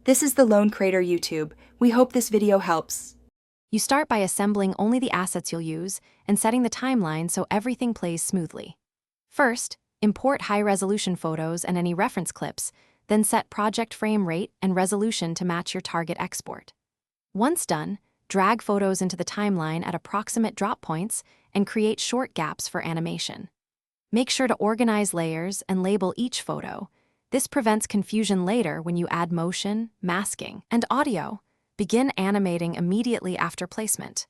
This is the Lone Creator YouTube. We hope this video helps. You start by assembling only the assets you'll use and setting the timeline so everything plays smoothly. First, import high-resolution photos and any reference clips, then set project frame rate and resolution to match your target export. Once done, drag photos into the timeline at approximate drop points and create short gaps for animation. Make sure to organize layers and label each photo. This prevents confusion later when you add motion, masking, and audio. Begin animating immediately after placement.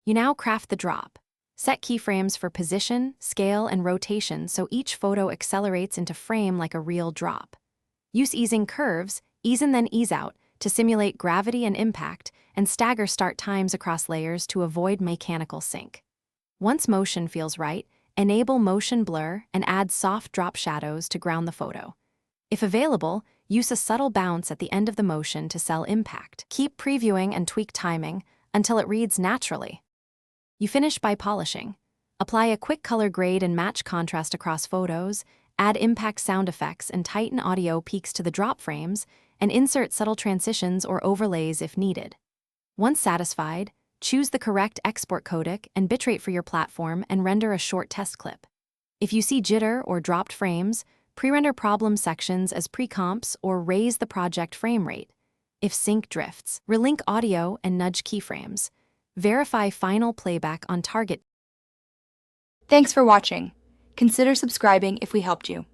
You now craft the drop. Set keyframes for position, scale, and rotation so each photo accelerates into frame like a real drop. Use easing curves, ease in then ease out, to simulate gravity and impact, and stagger start times across layers to avoid mechanical sync. Once motion feels right, enable motion blur and add soft drop shadows to ground the photo. If available, use a subtle bounce at the end of the motion to sell impact. Keep previewing and tweak timing until it reads naturally. You finish by polishing. Apply a quick color grade and match contrast across photos, add impact sound effects and tighten audio peaks to the drop frames, and insert subtle transitions or overlays if needed. Once satisfied, choose the correct export codec and bitrate for your platform and render a short test clip. If you see jitter or dropped frames, pre-render problem sections as pre-comps or raise the project frame rate. If sync drifts, relink audio and nudge keyframes. Verify final playback on target. Thanks for watching. Consider subscribing if we helped you.